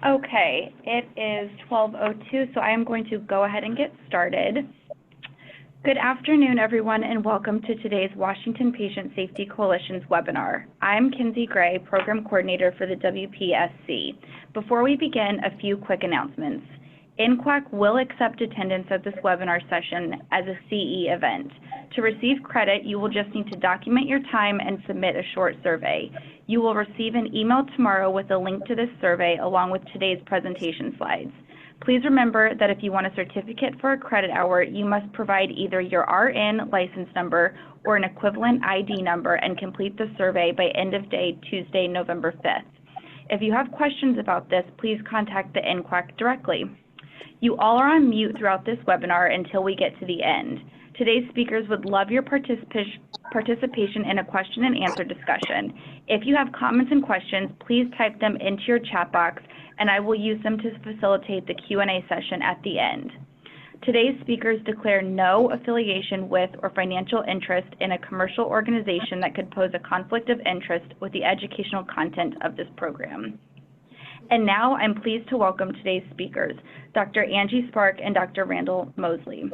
Okay, it is 12:02, so I am going to go ahead and get started. Good afternoon, everyone, and welcome to today's Washington Patient Safety Coalition's webinar. I'm Kinsey Gray, Program Coordinator for the WPSC. Before we begin, a few quick announcements. NQAC will accept attendance at this webinar session as a CE event. To receive credit, you will just need to document your time and submit a short survey. You will receive an email tomorrow with a link to this survey along with today's presentation slides. Please remember that if you want a certificate for a credit hour, you must provide either your RN license number or an equivalent ID number and complete the survey by end of day Tuesday, November 5th. If you have questions about this, please contact the NQAC directly. You all are on mute throughout this webinar until we get to the end. Today's speakers would love your participation in a question and answer discussion. If you have comments and questions, please type them into your chat box and I will use them to facilitate the Q&A session at the end. Today's speakers declare no affiliation with or financial interest in a commercial organization that could pose a conflict of interest with the educational content of this program. And now I'm pleased to welcome today's speakers, Dr. Angie Spark and Dr. Randall Mosley.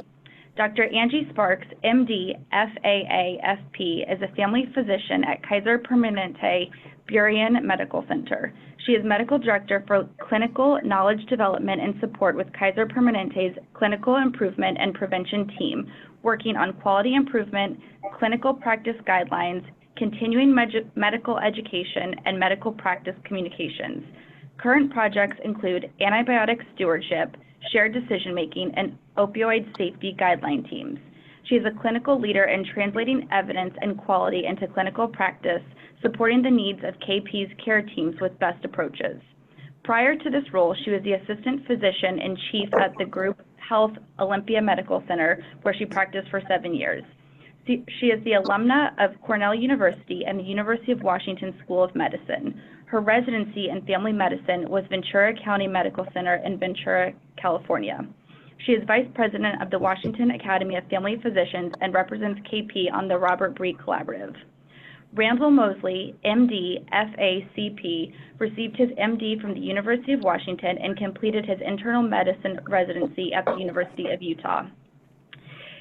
Dr. Angie Sparks, MD, FAA, FP, is a family physician at Kaiser Permanente Burien Medical Center. She is Medical Director for Clinical Knowledge Development and Support with Kaiser Permanente's Clinical Improvement and Prevention Team, working on quality improvement, clinical practice guidelines, continuing medical education, and medical practice communications. Current projects include antibiotic stewardship, shared decision-making, and opioid safety guideline teams. She is a clinical leader in translating evidence and quality into clinical practice, supporting the needs of KP's care teams with best approaches. Prior to this role, she was the Assistant Physician in Chief at the Group Health Olympia Medical Center, where she practiced for 7 years. She is the alumna of Cornell University and the University of Washington School of Medicine. Her residency in family medicine was Ventura County Medical Center in Ventura, California. She is Vice President of the Washington Academy of Family Physicians and represents KP on the Robert Bree Collaborative. Randall Mosley, MD, FACP, received his MD from the University of Washington and completed his internal medicine residency at the University of Utah.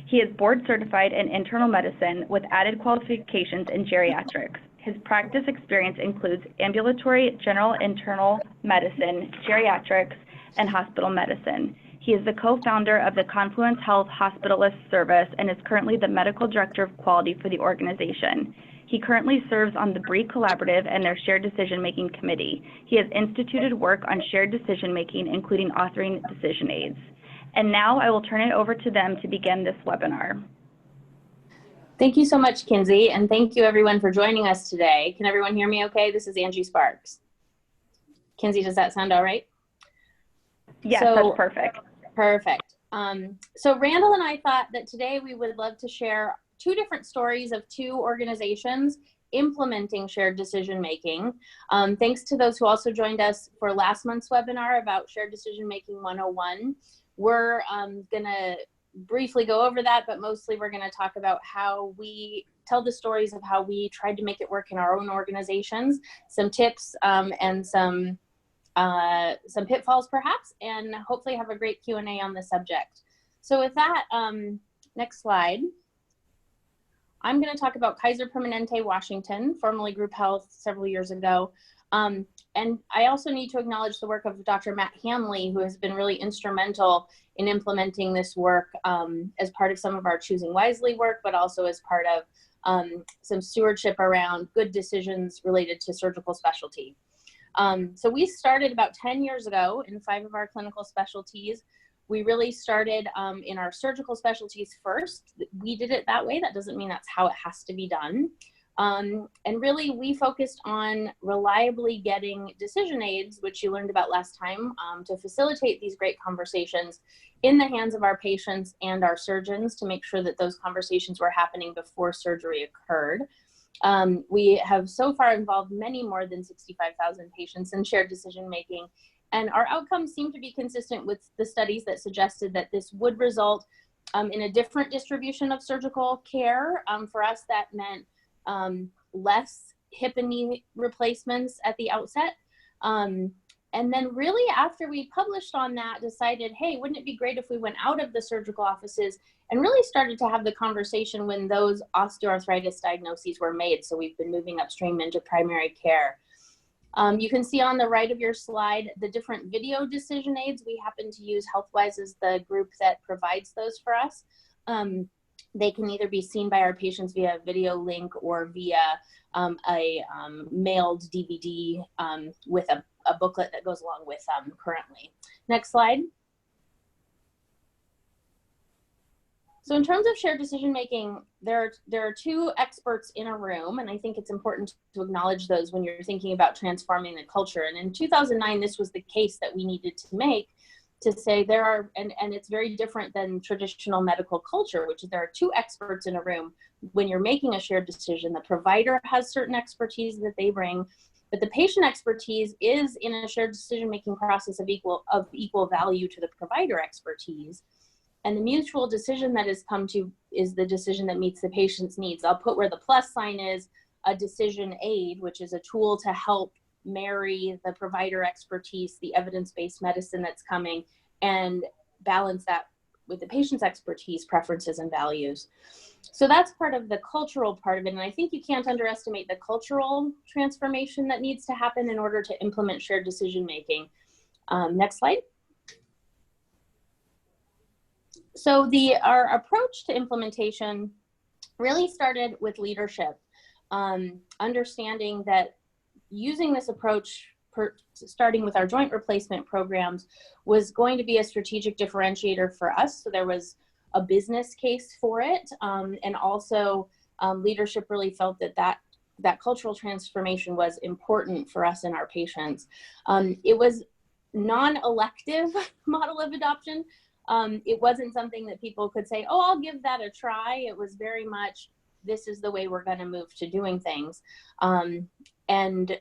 He is board certified in internal medicine with added qualifications in geriatrics. His practice experience includes ambulatory general internal medicine, geriatrics, and hospital medicine. He is the co-founder of the Confluence Health Hospitalist Service and is currently the Medical Director of Quality for the organization. He currently serves on the Bree Collaborative and their Shared Decision-Making Committee. He has instituted work on shared decision-making, including authoring decision aids. And now I will turn it over to them to begin this webinar. Thank you so much, Kinsey, and thank you everyone for joining us today. Can everyone hear me okay? This is Angie Sparks. Kinsey, does that sound all right? Yes, that's perfect. Perfect. So Randall and I thought that today we would love to share two different stories of two organizations implementing shared decision-making. Thanks to those who also joined us for last month's webinar about Shared Decision-Making 101. We're gonna briefly go over that, but mostly we're gonna talk about how we tell the stories of how we tried to make it work in our own organizations, some tips and some pitfalls perhaps, and hopefully have a great Q&A on the subject. So with that, next slide. I'm going to talk about Kaiser Permanente, Washington, formerly Group Health several years ago. And I also need to acknowledge the work of Dr. Matt Hanley, who has been really instrumental in implementing this work as part of some of our Choosing Wisely work, but also as part of some stewardship around good decisions related to surgical specialty. So we started about 10 years ago in 5 of our clinical specialties. We really started in our surgical specialties first. We did it that way. That doesn't mean that's how it has to be done. And really, we focused on reliably getting decision aids, which you learned about last time, to facilitate these great conversations in the hands of our patients and our surgeons to make sure that those conversations were happening before surgery occurred. We have so far involved many more than 65,000 patients in shared decision-making, and our outcomes seem to be consistent with the studies that suggested that this would result in a different distribution of surgical care. For us, that meant less hip and knee replacements at the outset, And then really after we published on that, decided, hey, wouldn't it be great if we went out of the surgical offices and really started to have the conversation when those osteoarthritis diagnoses were made. So we've been moving upstream into primary care. You can see on the right of your slide the different video decision aids. We happen to use HealthWise as the group that provides those for us. They can either be seen by our patients via video link or via a mailed DVD with a booklet that goes along with currently. Next slide. So in terms of shared decision making, there are two experts in a room, and I think it's important to acknowledge those when you're thinking about transforming the culture. And in 2009, this was the case that we needed to make, to say there are, and it's very different than traditional medical culture, which is there are two experts in a room. When you're making a shared decision, the provider has certain expertise that they bring, but the patient expertise is in a shared decision-making process of equal value to the provider expertise. And the mutual decision that has come to is the decision that meets the patient's needs. I'll put where the plus sign is a decision aid, which is a tool to help marry the provider expertise, the evidence-based medicine that's coming, and balance that with the patient's expertise, preferences, and values. So that's part of the cultural part of it. And I think you can't underestimate the cultural transformation that needs to happen in order to implement shared decision-making. Next slide. So our approach to implementation really started with leadership, understanding that using this approach, starting with our joint replacement programs, was going to be a strategic differentiator for us. So there was a business case for it, and also leadership really felt that cultural transformation was important for us and our patients. It was non-elective model of adoption. It wasn't something that people could say, oh, I'll give that a try. It was very much, this is the way we're going to move to doing things. And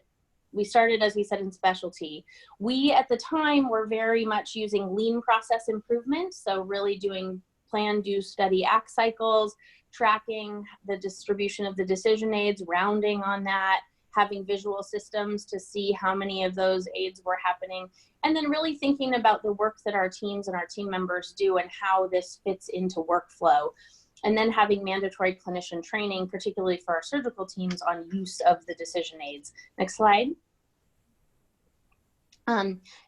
we started, as we said, in specialty. We, at the time, were very much using lean process improvement. So really doing plan, do, study, act cycles, tracking the distribution of the decision aids, rounding on that, having visual systems to see how many of those aids were happening, and then really thinking about the work that our teams and our team members do and how this fits into workflow. And then having mandatory clinician training, particularly for our surgical teams, on use of the decision aids. Next slide.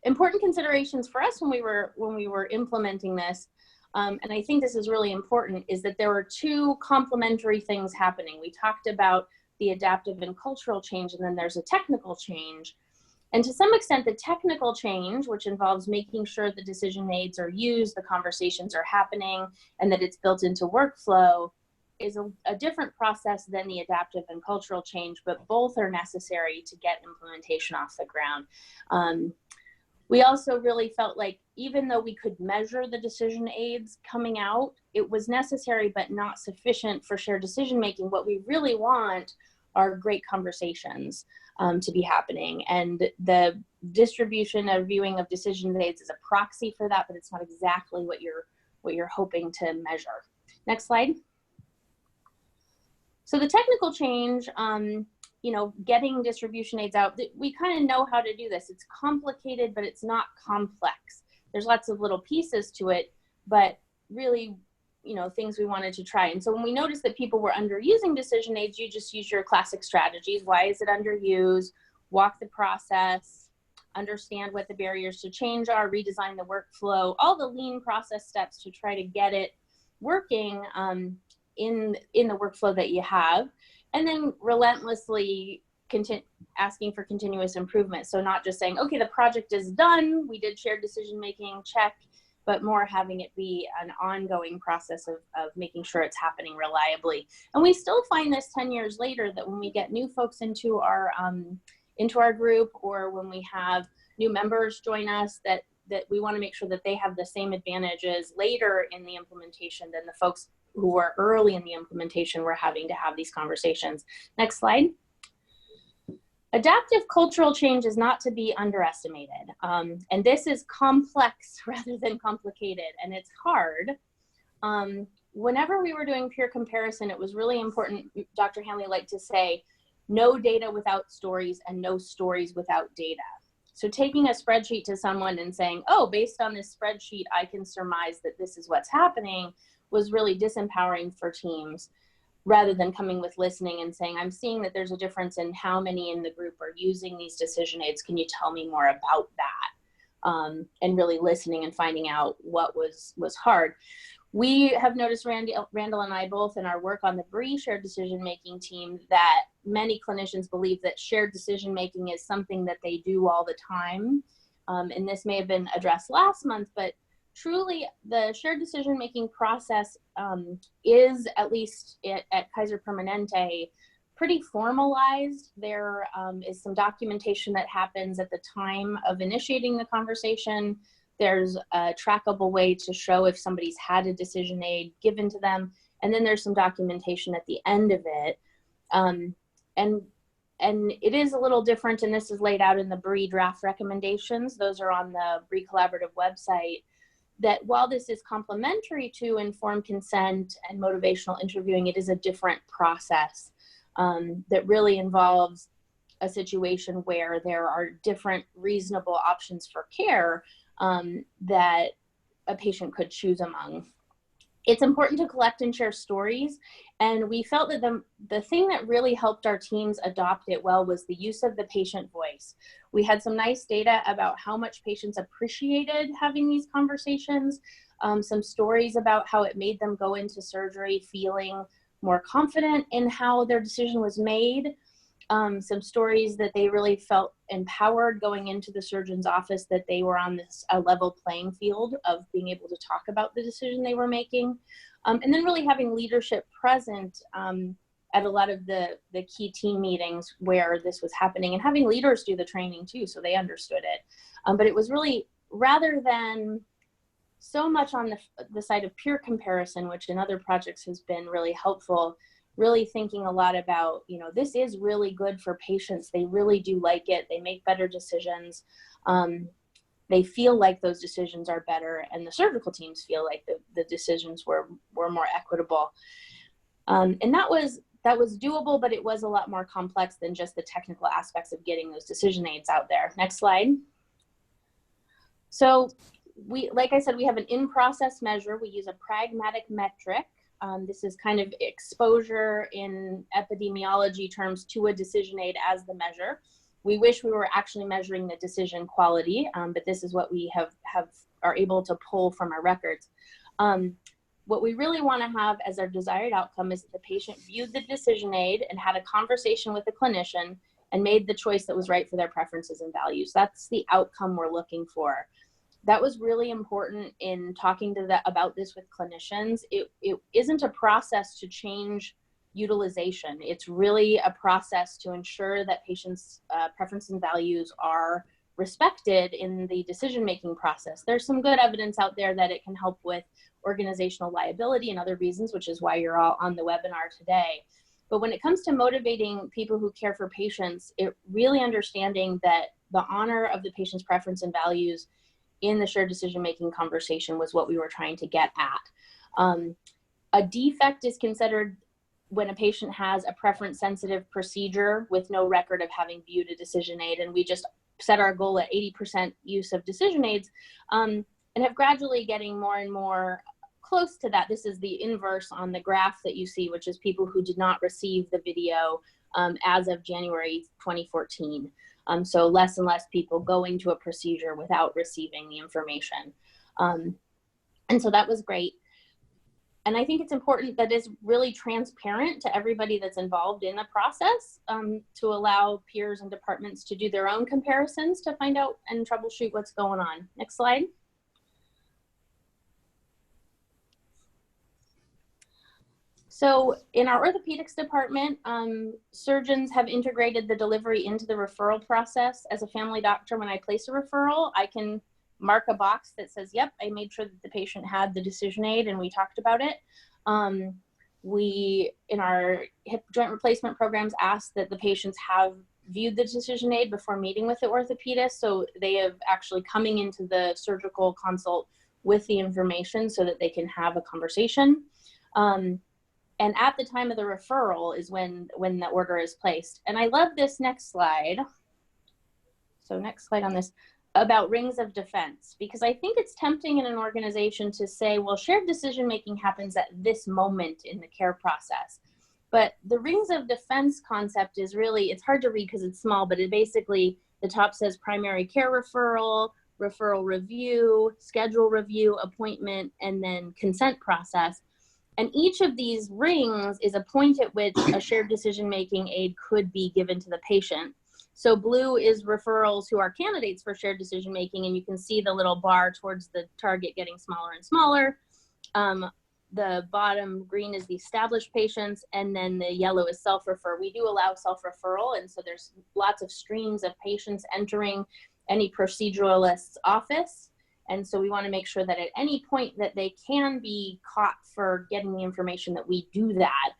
Important considerations for us when we were implementing this, and I think this is really important, is that there were two complementary things happening. We talked about the adaptive and cultural change, and then there's a technical change. And to some extent, the technical change, which involves making sure the decision aids are used, the conversations are happening, and that it's built into workflow, is a different process than the adaptive and cultural change, but both are necessary to get implementation off the ground. We also really felt like, even though we could measure the decision aids coming out, it was necessary but not sufficient for shared decision making. What we really want are great conversations to be happening, and the distribution or viewing of decision aids is a proxy for that, but it's not exactly what you're hoping to measure. Next slide. So the technical change, getting distribution aids out, we kind of know how to do this. It's complicated, but it's not complex. There's lots of little pieces to it, but really, things we wanted to try. And so when we noticed that people were underusing decision aids, you just use your classic strategies. Why is it underused? Walk the process, understand what the barriers to change are, redesign the workflow, all the lean process steps to try to get it working in the workflow that you have. And then relentlessly asking for continuous improvement. So not just saying, okay, the project is done, we did shared decision making, check, but more having it be an ongoing process of making sure it's happening reliably. And we still find this 10 years later, that when we get new folks into our group, or when we have new members join us, that we want to make sure that they have the same advantages later in the implementation than the folks who are early in the implementation were having to have these conversations. Next slide. Adaptive cultural change is not to be underestimated. And this is complex rather than complicated, and it's hard. Whenever we were doing peer comparison, it was really important, Dr. Hanley liked to say, no data without stories and no stories without data. So taking a spreadsheet to someone and saying, oh, based on this spreadsheet, I can surmise that this is what's happening, was really disempowering for teams, rather than coming with listening and saying, I'm seeing that there's a difference in how many in the group are using these decision aids. Can you tell me more about that? And really listening and finding out what was hard. We have noticed, Randall and I both in our work on the Bree shared decision-making team, that many clinicians believe that shared decision-making is something that they do all the time. And this may have been addressed last month, but truly the shared decision-making process is, at least at Kaiser Permanente, pretty formalized. There is some documentation that happens at the time of initiating the conversation. There's a trackable way to show if somebody's had a decision aid given to them. And then there's some documentation at the end of it. And it is a little different, and this is laid out in the Bree draft recommendations. Those are on the Bree Collaborative website. That while this is complementary to informed consent and motivational interviewing, it is a different process that really involves a situation where there are different reasonable options for care that a patient could choose among. It's important to collect and share stories, and we felt that the thing that really helped our teams adopt it well was the use of the patient voice. We had some nice data about how much patients appreciated having these conversations, some stories about how it made them go into surgery feeling more confident in how their decision was made. Some stories that they really felt empowered going into the surgeon's office, that they were on a level playing field of being able to talk about the decision they were making. And then really having leadership present at a lot of the key team meetings where this was happening, and having leaders do the training too, so they understood it. But it was really, rather than so much on the side of peer comparison, which in other projects has been really helpful, really thinking a lot about, this is really good for patients. They really do like it. They make better decisions. They feel like those decisions are better, and the surgical teams feel like the decisions were more equitable. And that was doable, but it was a lot more complex than just the technical aspects of getting those decision aids out there. Next slide. So like I said, we have an in-process measure. We use a pragmatic metric. This is kind of exposure in epidemiology terms to a decision aid as the measure. We wish we were actually measuring the decision quality, but this is what we are able to pull from our records. What we really want to have as our desired outcome is that the patient viewed the decision aid and had a conversation with the clinician and made the choice that was right for their preferences and values. That's the outcome we're looking for. That was really important in talking about this with clinicians. It isn't a process to change utilization. It's really a process to ensure that patients' preferences and values are respected in the decision-making process. There's some good evidence out there that it can help with organizational liability and other reasons, which is why you're all on the webinar today. But when it comes to motivating people who care for patients, it really understanding that the honor of the patient's preference and values in the shared decision-making conversation was what we were trying to get at. A defect is considered when a patient has a preference-sensitive procedure with no record of having viewed a decision aid, and we just set our goal at 80% use of decision aids, and have gradually getting more and more close to that. This is the inverse on the graph that you see, which is people who did not receive the video as of January 2014. So less and less people going to a procedure without receiving the information. And so that was great. And I think it's important that it's really transparent to everybody that's involved in the process, to allow peers and departments to do their own comparisons to find out and troubleshoot what's going on. Next slide. So in our orthopedics department, surgeons have integrated the delivery into the referral process. As a family doctor, when I place a referral, I can mark a box that says, yep, I made sure that the patient had the decision aid and we talked about it. We, in our hip joint replacement programs, ask that the patients have viewed the decision aid before meeting with the orthopedist. So they have actually coming into the surgical consult with the information so that they can have a conversation. And at the time of the referral is when the order is placed. And I love this next slide. So next slide on this, about rings of defense, because I think it's tempting in an organization to say, well, shared decision-making happens at this moment in the care process. But the rings of defense concept is really, it's hard to read because it's small, but it basically, the top says primary care referral, referral review, schedule review, appointment, and then consent process. And each of these rings is a point at which a shared decision-making aid could be given to the patient. So blue is referrals who are candidates for shared decision-making, and you can see the little bar towards the target getting smaller and smaller. The bottom green is the established patients, and then the yellow is self-refer. We do allow self-referral, and so there's lots of streams of patients entering any proceduralist's office. And so we want to make sure that at any point that they can be caught for getting the information, that we do that.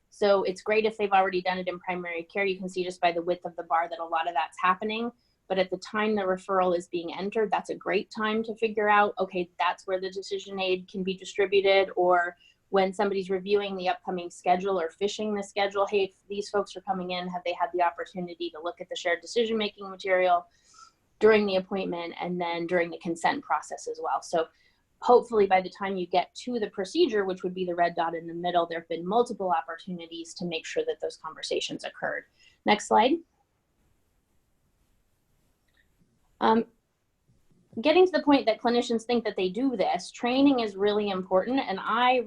So it's great if they've already done it in primary care. You can see just by the width of the bar that a lot of that's happening. But at the time the referral is being entered, that's a great time to figure out, okay, that's where the decision aid can be distributed. Or when somebody's reviewing the upcoming schedule or fishing the schedule, hey, if these folks are coming in, have they had the opportunity to look at the shared decision-making material during the appointment and then during the consent process as well. So hopefully by the time you get to the procedure, which would be the red dot in the middle, there have been multiple opportunities to make sure that those conversations occurred. Next slide. Getting to the point that clinicians think that they do this, training is really important. And I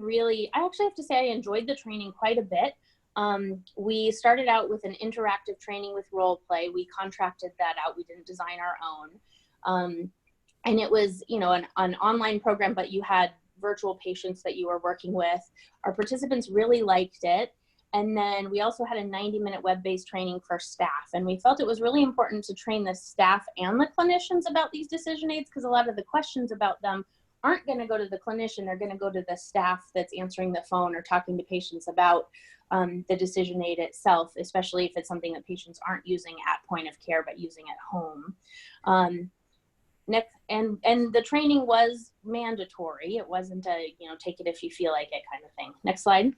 actually have to say I enjoyed the training quite a bit. We started out with an interactive training with role play. We contracted that out. We didn't design our own. And it was, you know, an online program, but you had virtual patients that you were working with. Our participants really liked it. And then we also had a 90-minute web-based training for staff. And we felt it was really important to train the staff and the clinicians about these decision aids, because a lot of the questions about them aren't going to go to the clinician. They're going to go to the staff that's answering the phone or talking to patients about the decision aid itself, especially if it's something that patients aren't using at point of care, but using at home. And the training was mandatory. It wasn't a, you know, take it if you feel like it kind of thing. Next slide.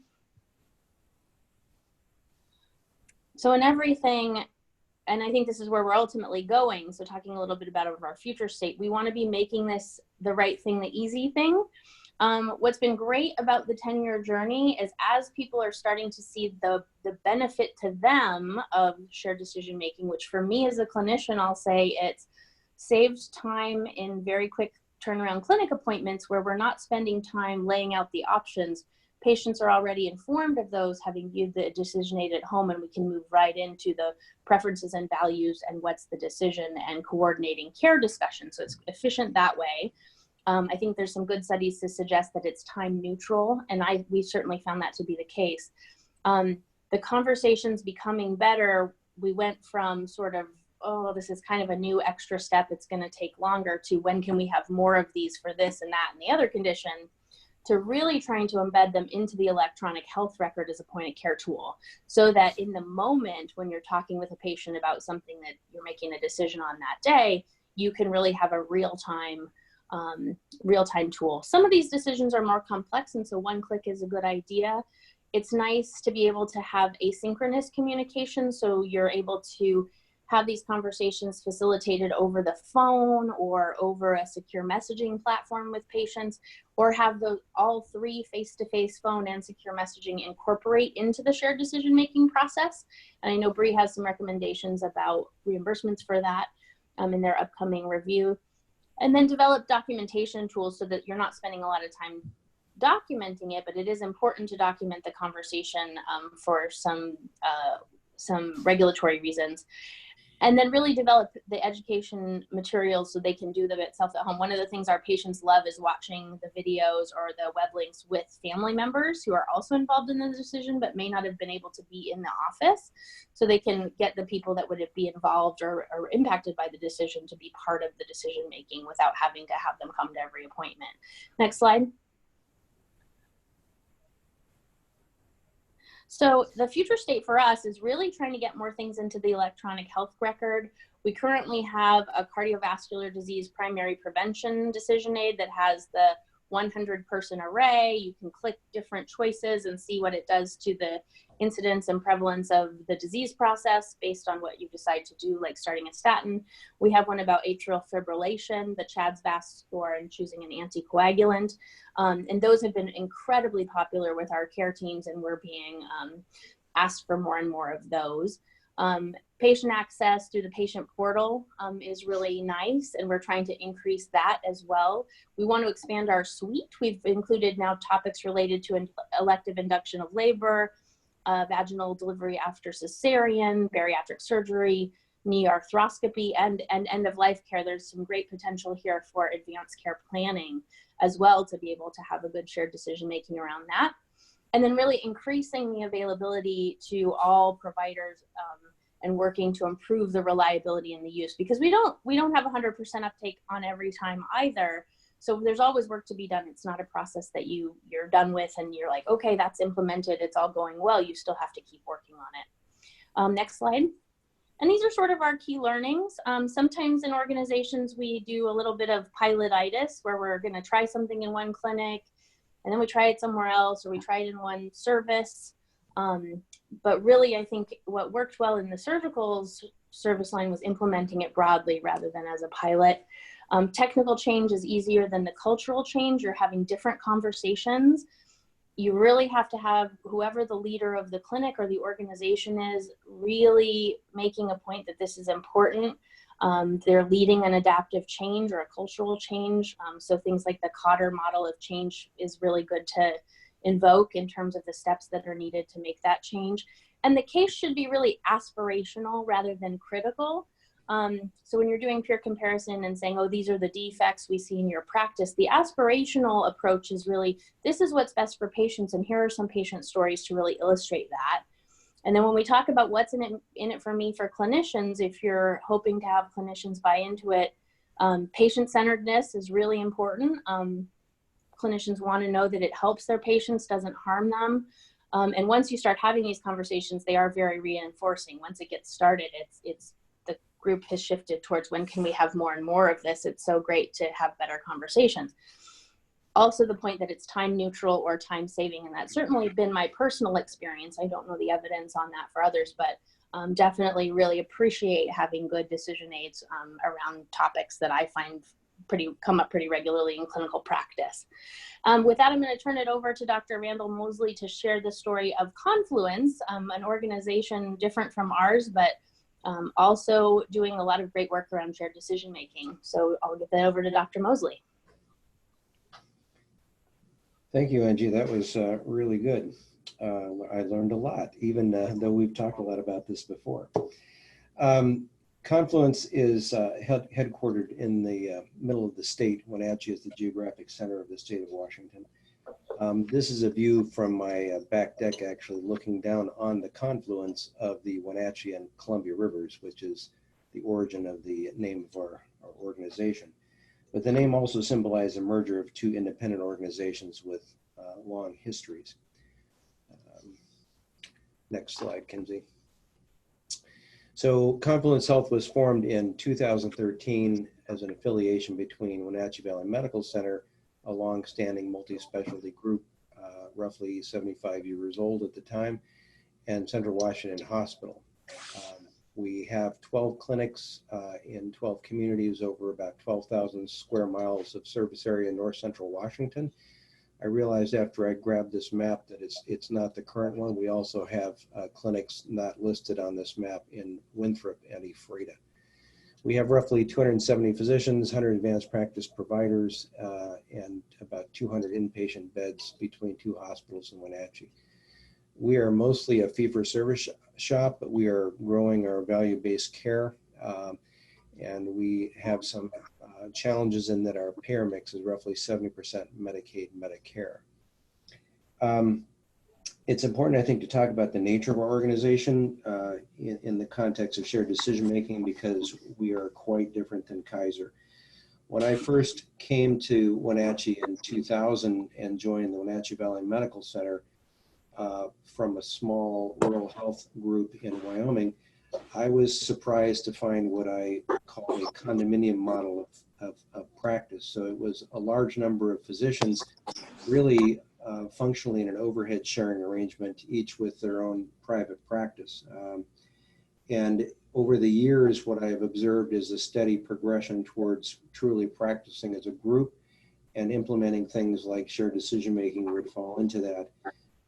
So in everything, and I think this is where we're ultimately going, so talking a little bit about our future state, we want to be making this the right thing, the easy thing. What's been great about the 10-year journey is as people are starting to see the benefit to them of shared decision making, which for me as a clinician, I'll say it's saved time in very quick turnaround clinic appointments where we're not spending time laying out the options. Patients are already informed of those, having viewed the decision aid at home, and we can move right into the preferences and values and what's the decision and coordinating care discussion. So it's efficient that way. I think there's some good studies to suggest that it's time neutral, and we certainly found that to be the case. The conversations becoming better, we went from sort of, oh, this is kind of a new extra step, it's going to take longer, to when can we have more of these for this and that and the other condition, to really trying to embed them into the electronic health record as a point of care tool, so that in the moment when you're talking with a patient about something that you're making a decision on that day, you can really have a real-time tool. Some of these decisions are more complex, and so one click is a good idea. It's nice to be able to have asynchronous communication, so you're able to have these conversations facilitated over the phone or over a secure messaging platform with patients, or have all three face-to-face phone and secure messaging incorporate into the shared decision-making process. And I know Bree has some recommendations about reimbursements for that in their upcoming review. And then develop documentation tools so that you're not spending a lot of time documenting it, but it is important to document the conversation for some regulatory reasons. And then really develop the education materials so they can do them itself at home. One of the things our patients love is watching the videos or the web links with family members who are also involved in the decision, but may not have been able to be in the office. So they can get the people that would be involved or impacted by the decision to be part of the decision making without having to have them come to every appointment. Next slide. So the future state for us is really trying to get more things into the electronic health record. We currently have a cardiovascular disease primary prevention decision aid that has the 100-person array. You can click different choices and see what it does to the incidence and prevalence of the disease process based on what you decide to do, like starting a statin. We have one about atrial fibrillation, the CHADS-VASc score, and choosing an anticoagulant. And those have been incredibly popular with our care teams, and we're being asked for more and more of those. Patient access through the patient portal is really nice, and we're trying to increase that as well. We want to expand our suite. We've included now topics related to elective induction of labor, vaginal delivery after cesarean, bariatric surgery, knee arthroscopy, and end-of-life care. There's some great potential here for advanced care planning as well, to be able to have a good shared decision-making around that. And then really increasing the availability to all providers and working to improve the reliability and the use, because we don't have 100% uptake on every time either. So there's always work to be done. It's not a process that you're done with and you're like, okay, that's implemented, it's all going well. You still have to keep working on it. Next slide. And these are sort of our key learnings. Sometimes in organizations, we do a little bit of pilotitis, where we're gonna try something in one clinic, and then we try it somewhere else, or we try it in one service. But really, I think what worked well in the surgical service line was implementing it broadly rather than as a pilot. Technical change is easier than the cultural change. You're having different conversations. You really have to have whoever the leader of the clinic or the organization is really making a point that this is important. They're leading an adaptive change or a cultural change. So things like the Cotter model of change is really good to invoke in terms of the steps that are needed to make that change. And the case should be really aspirational rather than critical. So when you're doing peer comparison and saying, oh, these are the defects we see in your practice, the aspirational approach is really, this is what's best for patients, and here are some patient stories to really illustrate that. And then when we talk about what's in it for me for clinicians, if you're hoping to have clinicians buy into it, patient-centeredness is really important. Clinicians want to know that it helps their patients, doesn't harm them. And once you start having these conversations, they are very reinforcing. Once it gets started, it's the group has shifted towards when can we have more and more of this? It's so great to have better conversations. Also the point that it's time neutral or time saving, and that's certainly been my personal experience. I don't know the evidence on that for others, but definitely really appreciate having good decision aids around topics that I find come up pretty regularly in clinical practice. With that, I'm going to turn it over to Dr. Randall Mosley to share the story of Confluence, an organization different from ours, but also doing a lot of great work around shared decision making. So I'll give that over to Dr. Mosley. Thank you, Angie. That was really good. I learned a lot, even though we've talked a lot about this before. Confluence is headquartered in the middle of the state. Wenatchee is the geographic center of the state of Washington. This is a view from my back deck, actually looking down on the confluence of the Wenatchee and Columbia Rivers, which is the origin of the name of our organization. But the name also symbolizes a merger of two independent organizations with long histories. Next slide, Kinsey. So Confluence Health was formed in 2013 as an affiliation between Wenatchee Valley Medical Center, a long-standing multi-specialty group, roughly 75 years old at the time, and Central Washington Hospital. We have 12 clinics in 12 communities over about 12,000 square miles of service area in north central Washington. I realized after I grabbed this map that it's not the current one. We also have clinics not listed on this map in Winthrop and Ephrata. We have roughly 270 physicians, 100 advanced practice providers, and about 200 inpatient beds between two hospitals in Wenatchee. We are mostly a fee-for-service shop, but we are growing our value-based care, and we have some challenges in that our payer mix is roughly 70% Medicaid, Medicare. It's important, I think, to talk about the nature of our organization in the context of shared decision-making, because we are quite different than Kaiser. When I first came to Wenatchee in 2000 and joined the Wenatchee Valley Medical Center from a small rural health group in Wyoming, I was surprised to find what I call a condominium model of practice. So it was a large number of physicians really functionally in an overhead sharing arrangement, each with their own private practice. And over the years, what I've observed is a steady progression towards truly practicing as a group, and implementing things like shared decision-making would fall into that.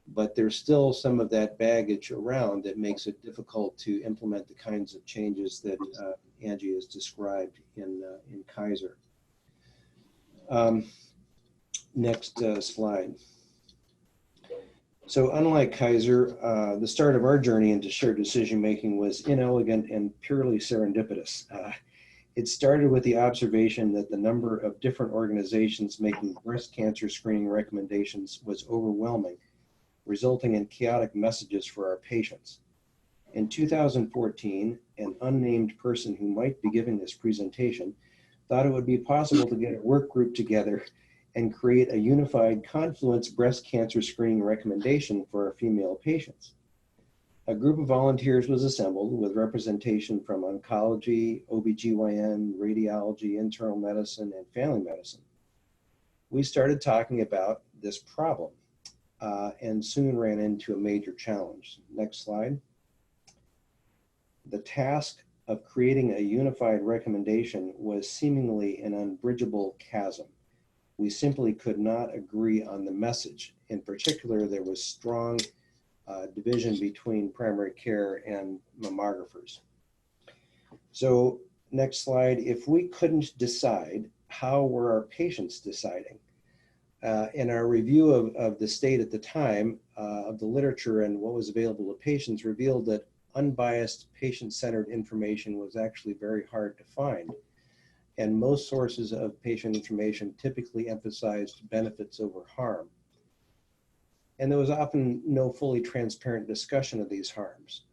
But there's still some of that baggage around that makes it difficult to implement the kinds of changes that Angie has described in Kaiser. Next slide. So unlike Kaiser, the start of our journey into shared decision-making was inelegant and purely serendipitous. It started with the observation that the number of different organizations making breast cancer screening recommendations was overwhelming, resulting in chaotic messages for our patients. In 2014, an unnamed person who might be giving this presentation thought it would be possible to get a work group together and create a unified Confluence breast cancer screening recommendation for our female patients. A group of volunteers was assembled with representation from oncology, OBGYN, radiology, internal medicine, and family medicine. We started talking about this problem and soon ran into a major challenge. Next slide. The task of creating a unified recommendation was seemingly an unbridgeable chasm. We simply could not agree on the message. In particular, there was strong division between primary care and mammographers. So next slide. If we couldn't decide, how were our patients deciding? In our review of the state at the time of the literature and what was available to patients revealed that unbiased patient-centered information was actually very hard to find. And most sources of patient information typically emphasized benefits over harm. And there was often no fully transparent discussion of these harms.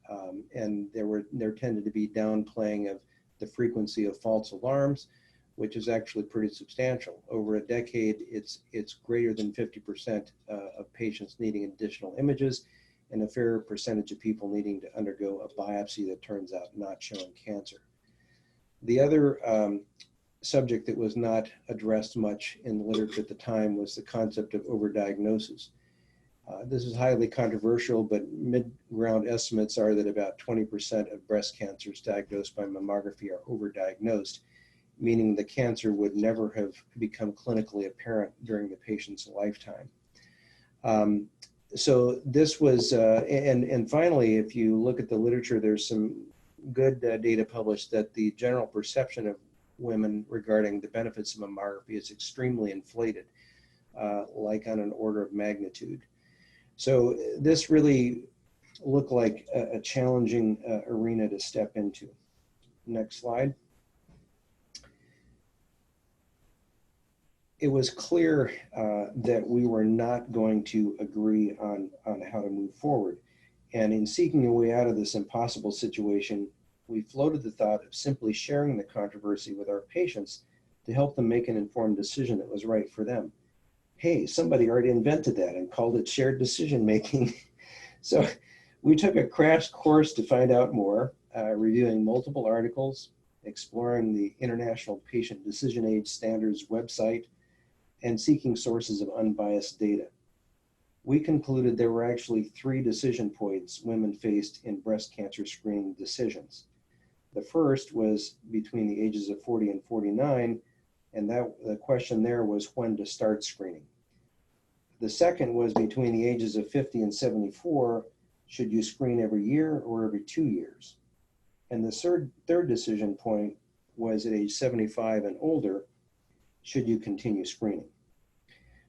And there tended to be downplaying of the frequency of false alarms, which is actually pretty substantial. Over a decade, it's greater than 50% of patients needing additional images, and a fair percentage of people needing to undergo a biopsy that turns out not showing cancer. The other subject that was not addressed much in the literature at the time was the concept of overdiagnosis. This is highly controversial, but mid-ground estimates are that about 20% of breast cancers diagnosed by mammography are overdiagnosed, meaning the cancer would never have become clinically apparent during the patient's lifetime. So this was, and finally, if you look at the literature, there's some good data published that the general perception of women regarding the benefits of mammography is extremely inflated, like on an order of magnitude. So this really looked like a challenging arena to step into. Next slide. It was clear that we were not going to agree on how to move forward. And in seeking a way out of this impossible situation, we floated the thought of simply sharing the controversy with our patients to help them make an informed decision that was right for them. Hey, somebody already invented that and called it shared decision making. So we took a crash course to find out more, reviewing multiple articles, exploring the International Patient Decision Age Standards website, and seeking sources of unbiased data. We concluded there were actually 3 decision points women faced in breast cancer screening decisions. The first was between the ages of 40 and 49, and the question there was when to start screening. The second was between the ages of 50 and 74, should you screen every year or every 2 years? And the third decision point was at age 75 and older, should you continue screening?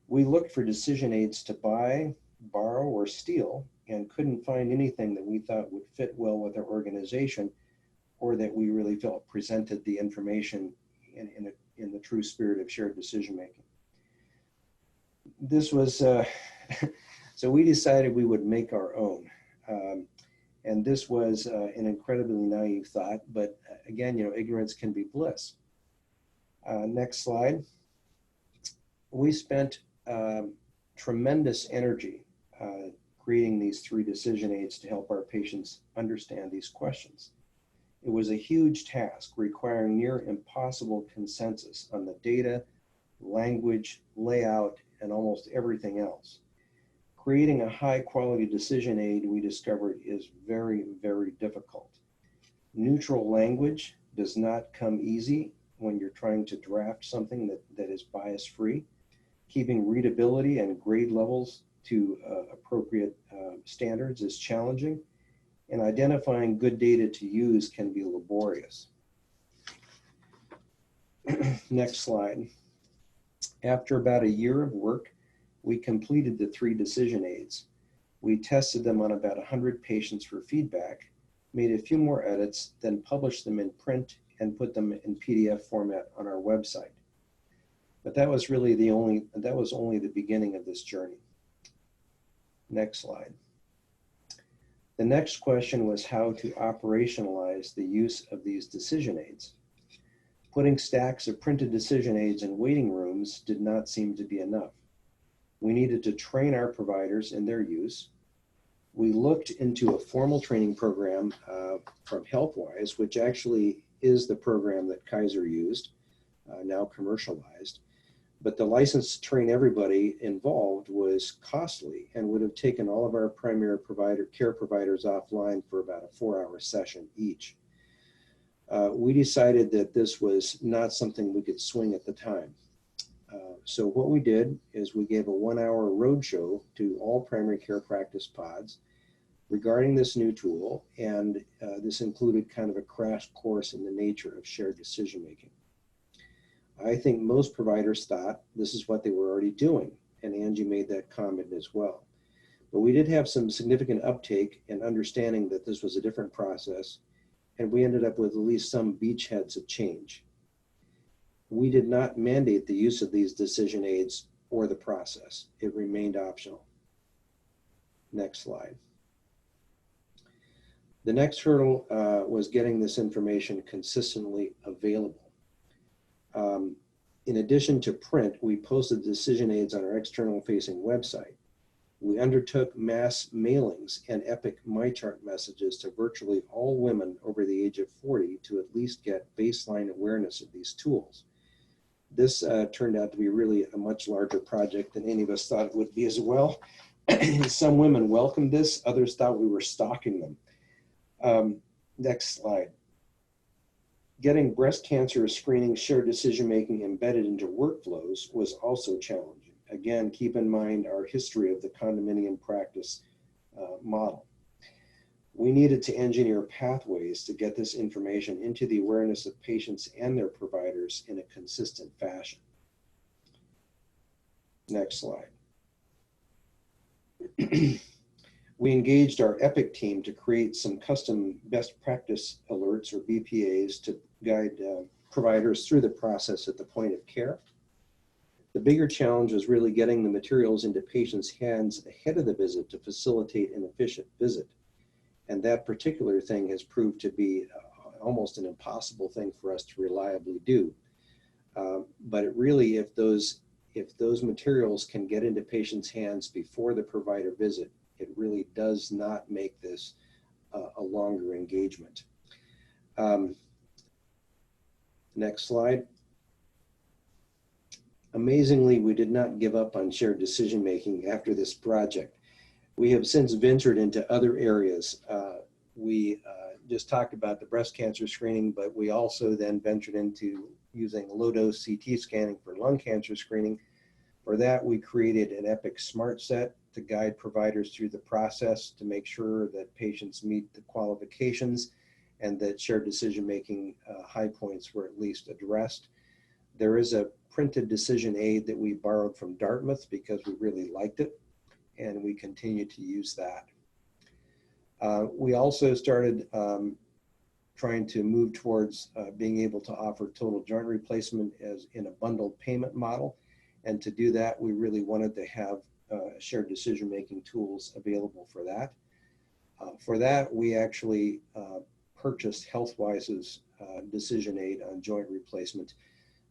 We looked for decision aids to buy, borrow, or steal, and couldn't find anything that we thought would fit well with our organization or that we really felt presented the information in the true spirit of shared decision making. This was, so we decided we would make our own. And this was an incredibly naive thought, but again, ignorance can be bliss. Next slide. We spent tremendous energy creating these 3 decision aids to help our patients understand these questions. It was a huge task requiring near impossible consensus on the data, language, layout, and almost everything else. Creating a high quality decision aid, we discovered, is very, very difficult. Neutral language does not come easy when you're trying to draft something that is bias free. Keeping readability and grade levels to appropriate standards is challenging, and identifying good data to use can be laborious. Next slide. After about a year of work, we completed the 3 decision aids. We tested them on about 100 patients for feedback, made a few more edits, then published them in print and put them in PDF format on our website. But that was really only the beginning of this journey. Next slide. The next question was how to operationalize the use of these decision aids. Putting stacks of printed decision aids in waiting rooms did not seem to be enough. We needed to train our providers in their use. We looked into a formal training program from HealthWise, which actually is the program that Kaiser used, now commercialized. But the license to train everybody involved was costly and would have taken all of our primary care providers offline for about a 4-hour session each. We decided that this was not something we could swing at the time. So what we did is we gave a 1-hour roadshow to all primary care practice pods regarding this new tool, and this included kind of a crash course in the nature of shared decision making. I think most providers thought this is what they were already doing, and Angie made that comment as well. But we did have some significant uptake in understanding that this was a different process, and we ended up with at least some beachheads of change. We did not mandate the use of these decision aids or the process. It remained optional. Next slide. The next hurdle was getting this information consistently available. In addition to print, we posted decision aids on our external facing website. We undertook mass mailings and epic MyChart messages to virtually all women over the age of 40 to at least get baseline awareness of these tools. This turned out to be really a much larger project than any of us thought it would be as well. Some women welcomed this, others thought we were stalking them. Next slide. Getting breast cancer screening shared decision-making embedded into workflows was also challenging. Again, keep in mind our history of the condominium practice model. We needed to engineer pathways to get this information into the awareness of patients and their providers in a consistent fashion. Next slide. We engaged our EPIC team to create some custom best practice alerts, or BPAs, to guide providers through the process at the point of care. The bigger challenge was really getting the materials into patients' hands ahead of the visit to facilitate an efficient visit. And that particular thing has proved to be almost an impossible thing for us to reliably do. But it really, if those materials can get into patients' hands before the provider visit, it really does not make this a longer engagement. Next slide. Amazingly, we did not give up on shared decision making after this project. We have since ventured into other areas. We just talked about the breast cancer screening, but we also then ventured into using low-dose CT scanning for lung cancer screening. For that, we created an EPIC Smart Set to guide providers through the process to make sure that patients meet the qualifications and that shared decision-making high points were at least addressed. There is a printed decision aid that we borrowed from Dartmouth because we really liked it, and we continue to use that. We also started trying to move towards being able to offer total joint replacement as in a bundled payment model. And to do that, we really wanted to have shared decision-making tools available for that. For that, we actually purchased HealthWise's decision aid on joint replacement.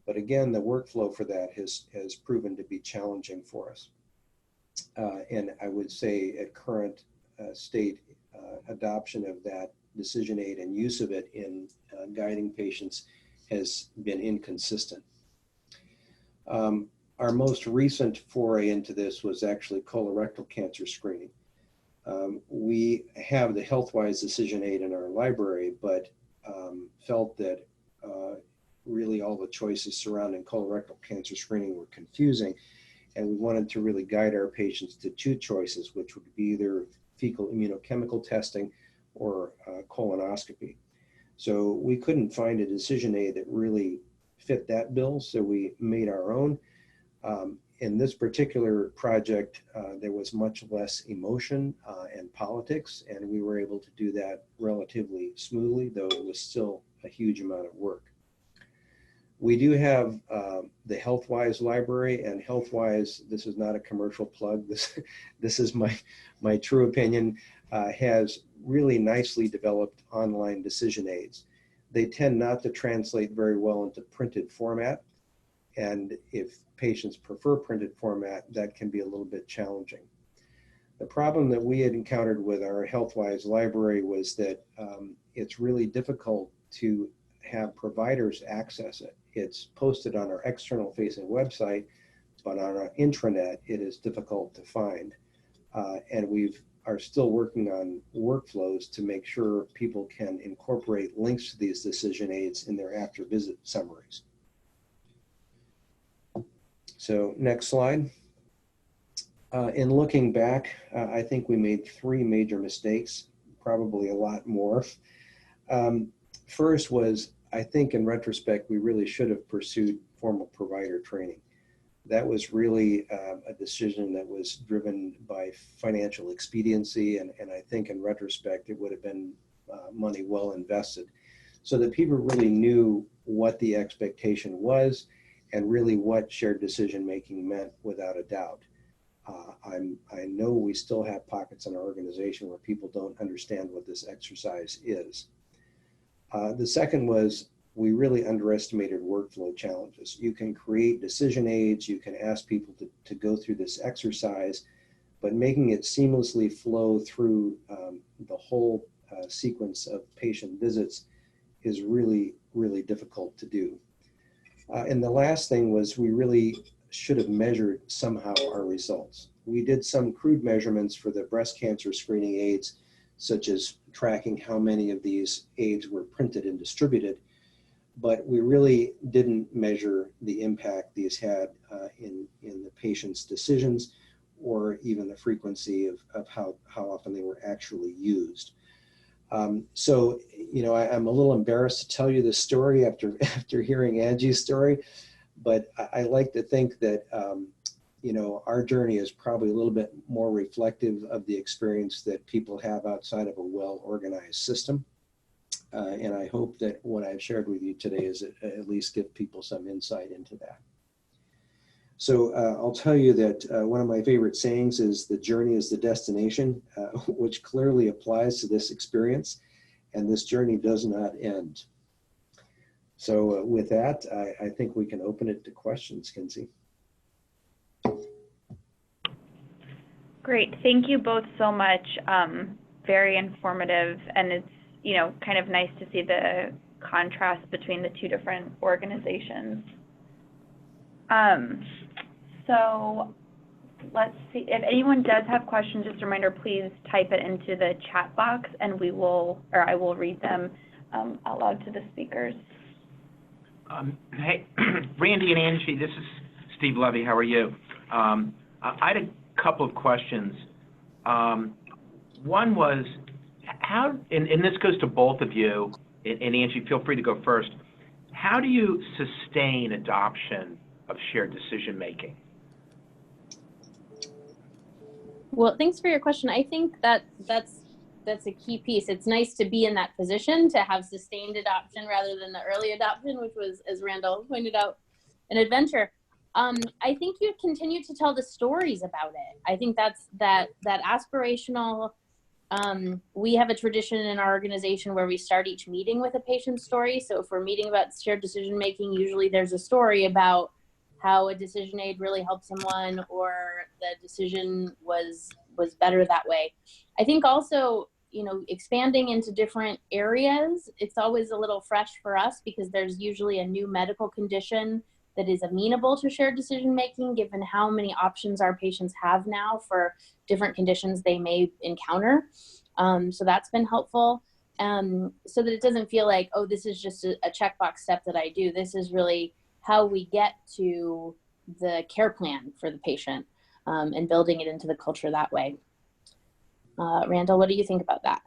But again, the workflow for that has proven to be challenging for us. And I would say at current state, adoption of that decision aid and use of it in guiding patients has been inconsistent. Our most recent foray into this was actually colorectal cancer screening. We have the HealthWise decision aid in our library, but felt that really all the choices surrounding colorectal cancer screening were confusing, and we wanted to really guide our patients to two choices, which would be either fecal immunochemical testing or colonoscopy. So we couldn't find a decision aid that really fit that bill, so we made our own. In this particular project, there was much less emotion and politics, and we were able to do that relatively smoothly, though it was still a huge amount of work. We do have the HealthWise library, and HealthWise, this is not a commercial plug, this is my true opinion, has really nicely developed online decision aids. They tend not to translate very well into printed format, and if patients prefer printed format, that can be a little bit challenging. The problem that we had encountered with our HealthWise library was that it's really difficult to have providers access it. It's posted on our external facing website, but on our intranet, it is difficult to find. And we are still working on workflows to make sure people can incorporate links to these decision aids in their after visit summaries. So next slide. In looking back, I think we made three major mistakes, probably a lot more. First was, I think in retrospect, we really should have pursued formal provider training. That was really a decision that was driven by financial expediency, and I think in retrospect, it would have been money well invested, so that people really knew what the expectation was and really what shared decision making meant without a doubt. I know we still have pockets in our organization where people don't understand what this exercise is. The second was, we really underestimated workflow challenges. You can create decision aids, you can ask people to go through this exercise, but making it seamlessly flow through the whole sequence of patient visits is really, really difficult to do. And the last thing was, we really should have measured somehow our results. We did some crude measurements for the breast cancer screening aids, such as tracking how many of these aids were printed and distributed, but we really didn't measure the impact these had in the patient's decisions, or even the frequency of how often they were actually used. So, you know, I'm a little embarrassed to tell you this story after hearing Angie's story, but I like to think that, you know, our journey is probably a little bit more reflective of the experience that people have outside of a well-organized system. And I hope that what I've shared with you today is at least give people some insight into that. So I'll tell you that one of my favorite sayings is, the journey is the destination, which clearly applies to this experience, and this journey does not end. So with that, I think we can open it to questions, Kinsey. Great, thank you both so much. Very informative, and it's, you know, kind of nice to see the contrast between the two different organizations. So let's see, if anyone does have questions, just a reminder, please type it into the chat box, and we will, or I will read them out loud to the speakers. Hey, Randy and Angie, this is Steve Levy. How are you? I had a couple of questions. One was, how, and this goes to both of you, and Angie, feel free to go first. How do you sustain adoption of shared decision making? Well, thanks for your question. I think that's a key piece. It's nice to be in that position to have sustained adoption rather than the early adoption, which was, as Randall pointed out, an adventure. I think you continue to tell the stories about it. I think that's that aspirational. We have a tradition in our organization where we start each meeting with a patient story. So if we're meeting about shared decision making, usually there's a story about how a decision aid really helped someone, or the decision was better that way. I think also, expanding into different areas, it's always a little fresh for us because there's usually a new medical condition that is amenable to shared decision making, given how many options our patients have now for different conditions they may encounter. So that's been helpful. So that it doesn't feel like, oh, this is just a checkbox step that I do. This is really how we get to the care plan for the patient, and building it into the culture that way. Randall, what do you think about that?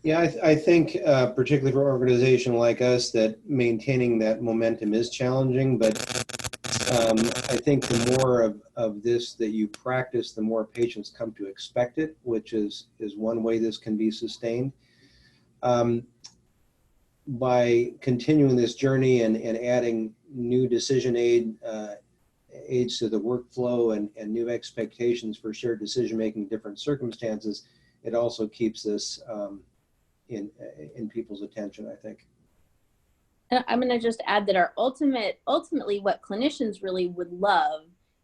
Yeah, I think particularly for an organization like us that maintaining that momentum is challenging, but I think the more of this that you practice, the more patients come to expect it, which is one way this can be sustained. By continuing this journey and adding new decision aids to the workflow and new expectations for shared decision-making in different circumstances, it also keeps this in people's attention, I think. And I'm going to just add that our ultimately what clinicians really would love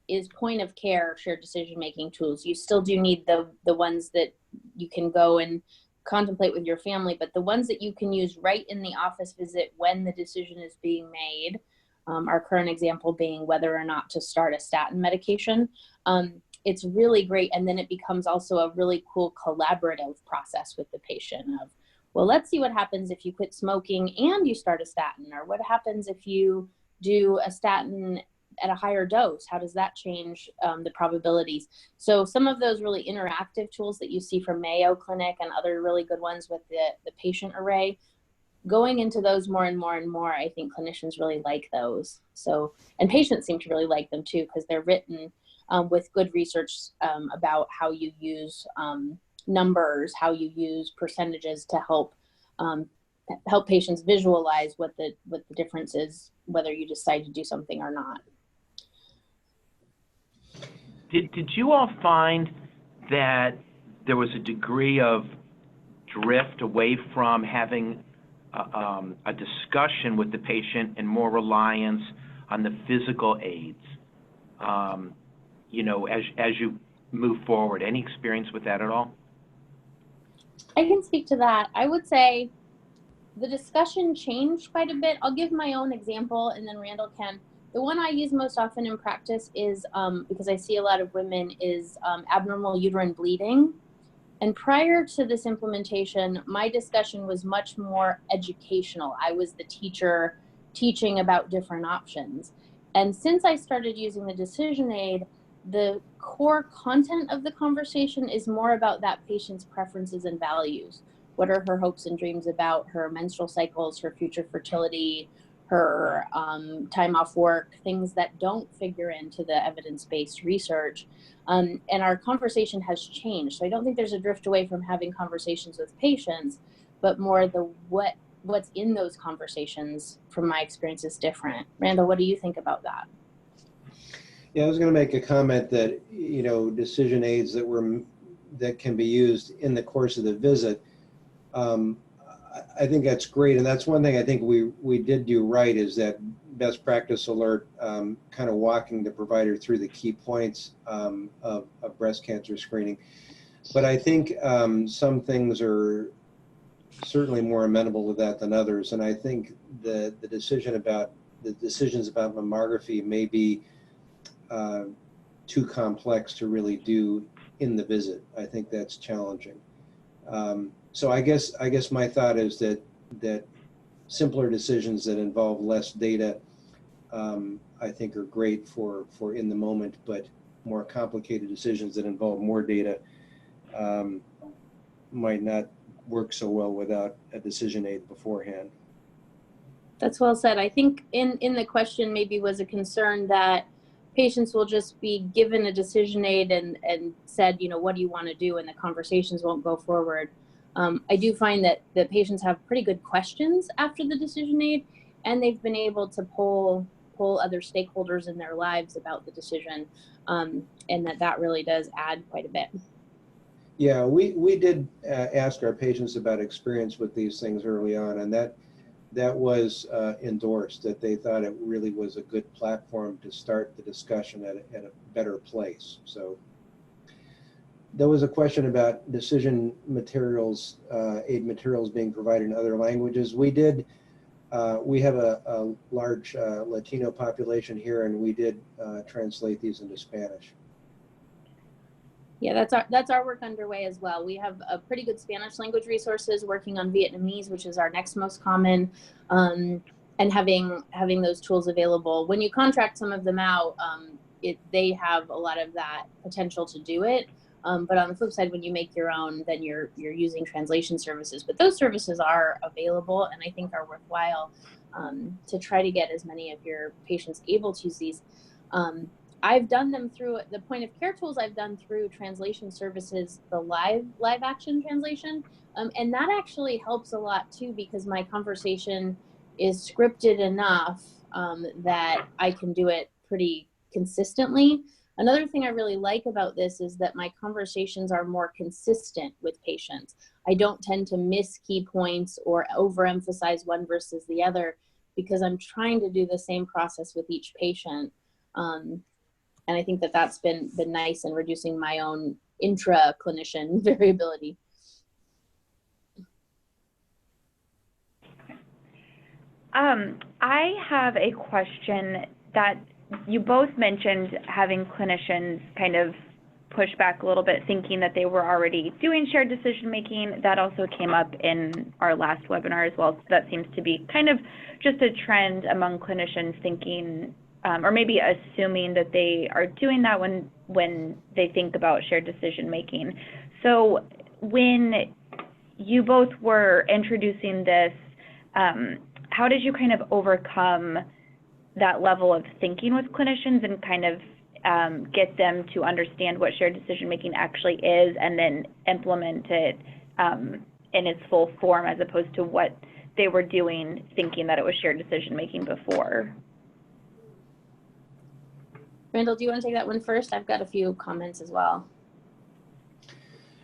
is point of care shared decision making tools. You still do need the ones that you can go and contemplate with your family, but the ones that you can use right in the office visit when the decision is being made, our current example being whether or not to start a statin medication. It's really great. And then it becomes also a really cool collaborative process with the patient of, well, let's see what happens if you quit smoking and you start a statin, or what happens if you do a statin at a higher dose? How does that change the probabilities? So some of those really interactive tools that you see from Mayo Clinic and other really good ones with the patient array, going into those more and more and more, I think clinicians really like those. So, and patients seem to really like them too, because they're written with good research about how you use numbers, how you use percentages to help patients visualize what the difference is, whether you decide to do something or not. Did you all find that there was a degree of drift away from having a discussion with the patient and more reliance on the physical aids, as you move forward? Any experience with that at all? I can speak to that. I would say the discussion changed quite a bit. I'll give my own example and then Randall can. The one I use most often in practice is, because I see a lot of women, is abnormal uterine bleeding. And prior to this implementation, my discussion was much more educational. I was the teacher teaching about different options. And since I started using the decision aid, the core content of the conversation is more about that patient's preferences and values. What are her hopes and dreams about her menstrual cycles, her future fertility, her time off work, things that don't figure into the evidence-based research. And our conversation has changed. So I don't think there's a drift away from having conversations with patients, but more the what's in those conversations from my experience is different. Randall, what do you think about that? Yeah, I was going to make a comment that, decision aids that can be used in the course of the visit, I think that's great. And that's one thing I think we did do right, is that best practice alert, kind of walking the provider through the key points of breast cancer screening. But I think some things are certainly more amenable to that than others. And I think the decisions about mammography may be too complex to really do in the visit. I think that's challenging. So I guess my thought is that simpler decisions that involve less data, I think, are great for in the moment, but more complicated decisions that involve more data might not work so well without a decision aid beforehand. That's well said. I think in the question maybe was a concern that patients will just be given a decision aid and said, what do you want to do? And the conversations won't go forward. I do find that the patients have pretty good questions after the decision aid, and they've been able to pull other stakeholders in their lives about the decision, and that really does add quite a bit. Yeah, we did ask our patients about experience with these things early on, and that was endorsed, that they thought it really was a good platform to start the discussion at a better place. So There was a question about decision materials, aid materials being provided in other languages. We have a large Latino population here, and we did translate these into Spanish. Yeah, that's our work underway as well. We have a pretty good Spanish language resources working on Vietnamese, which is our next most common, and having those tools available. When you contract some of them out, they have a lot of that potential to do it. But on the flip side, when you make your own, then you're using translation services. But those services are available, and I think are worthwhile to try to get as many of your patients able to use these. I've done them through the point of care tools. I've done through translation services, the live action translation, and that actually helps a lot too, because my conversation is scripted enough that I can do it pretty consistently. Another thing I really like about this is that my conversations are more consistent with patients. I don't tend to miss key points or overemphasize one versus the other, because I'm trying to do the same process with each patient. And I think that that's been nice in reducing my own intra-clinician variability. I have a question that you both mentioned, having clinicians kind of push back a little bit, thinking that they were already doing shared decision making. That also came up in our last webinar as well. So that seems to be kind of just a trend among clinicians, thinking or maybe assuming that they are doing that when they think about shared decision making. So when you both were introducing this, how did you kind of overcome that level of thinking with clinicians and kind of get them to understand what shared decision making actually is, and then implement it in its full form, as opposed to what they were doing thinking that it was shared decision making before? Randall, do you want to take that one first? I've got a few comments as well.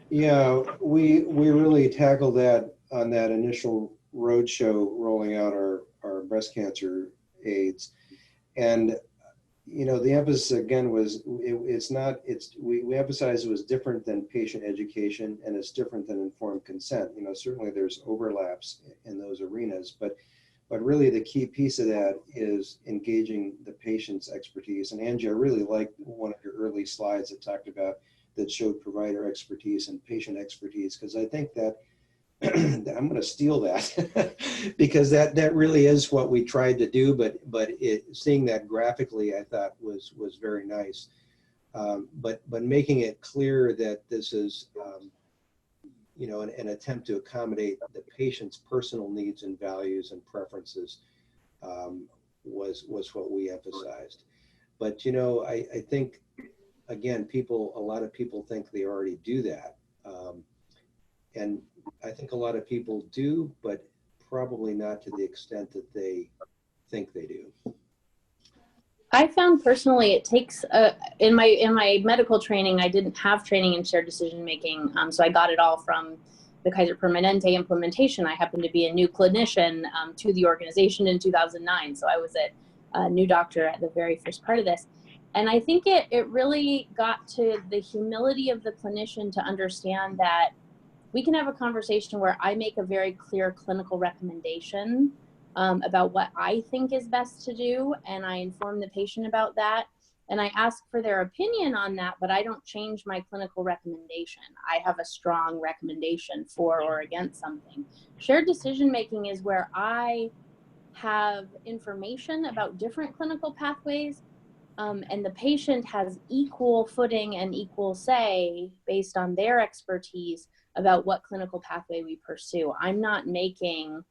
Yeah, we really tackled that on that initial roadshow rolling out our breast cancer aids. And, you know, the emphasis again was we emphasized it was different than patient education, and it's different than informed consent. You know, certainly there's overlaps in those arenas, but really the key piece of that is engaging the patient's expertise. And Angie, I really liked one of your early slides that showed provider expertise and patient expertise, because I think that I'm going to steal that because that really is what we tried to do. But seeing that graphically, I thought was very nice. But making it clear that this is you know, an attempt to accommodate the patient's personal needs and values and preferences was what we emphasized. But, you know, I think, again, a lot of people think they already do that. And I think a lot of people do, but probably not to the extent that they think they do. I found personally it takes in my medical training, I didn't have training in shared decision making, so I got it all from the Kaiser Permanente implementation. I happened to be a new clinician to the organization in 2009, so I was a new doctor at the very first part of this. And I think it really got to the humility of the clinician to understand that we can have a conversation where I make a very clear clinical recommendation about what I think is best to do, and I inform the patient about that, and I ask for their opinion on that, but I don't change my clinical recommendation. I have a strong recommendation for or against something. Shared decision making is where I have information about different clinical pathways, and the patient has equal footing and equal say based on their expertise about what clinical pathway we pursue. I'm not making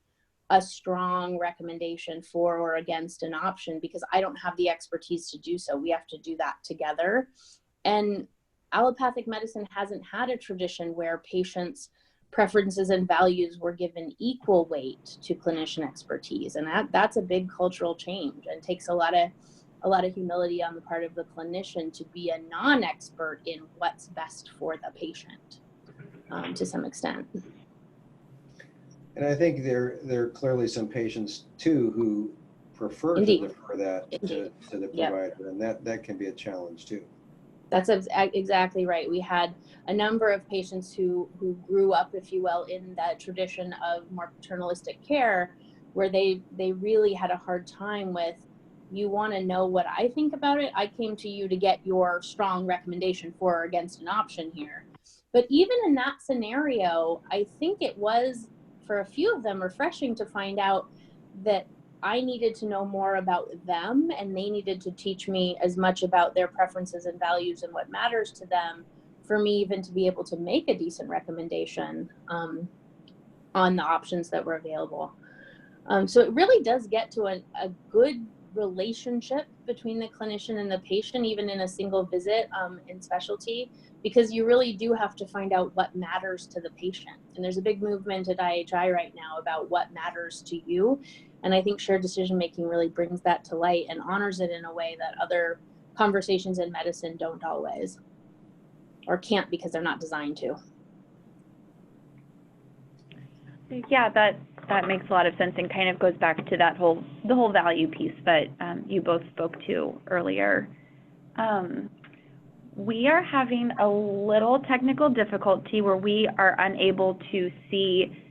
a strong recommendation for or against an option because I don't have the expertise to do so. We have to do that together. And allopathic medicine hasn't had a tradition where patients' preferences and values were given equal weight to clinician expertise. And that's a big cultural change, and takes a lot of humility on the part of the clinician to be a non-expert in what's best for the patient to some extent. And I think there are clearly some patients too who prefer Indeed. to defer that to the provider, and that can be a challenge too. That's exactly right. We had a number of patients who grew up, if you will, in that tradition of more paternalistic care, where they really had a hard time with, you want to know what I think about it? I came to you to get your strong recommendation for or against an option here. But even in that scenario, I think it was, for a few of them, refreshing to find out that I needed to know more about them, and they needed to teach me as much about their preferences and values and what matters to them for me even to be able to make a decent recommendation on the options that were available. So it really does get to a good relationship between the clinician and the patient, even in a single visit in specialty, because you really do have to find out what matters to the patient. And there's a big movement at IHI right now about what matters to you. And I think shared decision-making really brings that to light and honors it in a way that other conversations in medicine don't always, or can't, because they're not designed to. Yeah, that makes a lot of sense and kind of goes back to the whole value piece that you both spoke to earlier. We are having a little technical difficulty where we are unable to see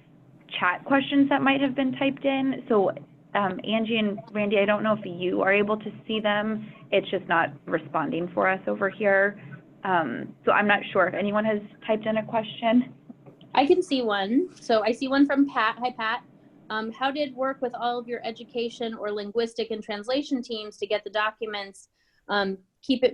chat questions that might have been typed in. So Angie and Randy, I don't know if you are able to see them. It's just not responding for us over here. So I'm not sure if anyone has typed in a question. I can see one. So I see one from Pat. Hi, Pat. How did work with all of your education or linguistic and translation teams to get the documents, keep it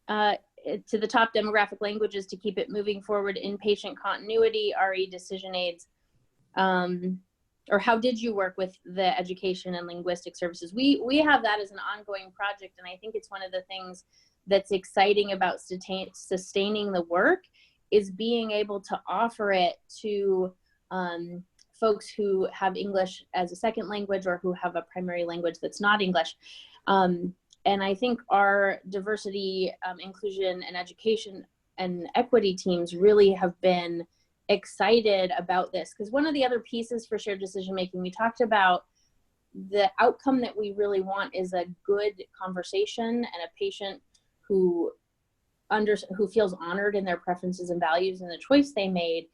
to the top demographic languages to keep it moving forward in patient continuity, RE decision aids? Or how did you work with the education and linguistic services? We have that as an ongoing project, and I think it's one of the things that's exciting about sustaining the work is being able to offer it to folks who have English as a second language or who have a primary language that's not English. And I think our diversity, inclusion, and education and equity teams really have been excited about this, because one of the other pieces for shared decision making, we talked about the outcome that we really want is a good conversation and a patient who feels honored in their preferences and values and the choice they made.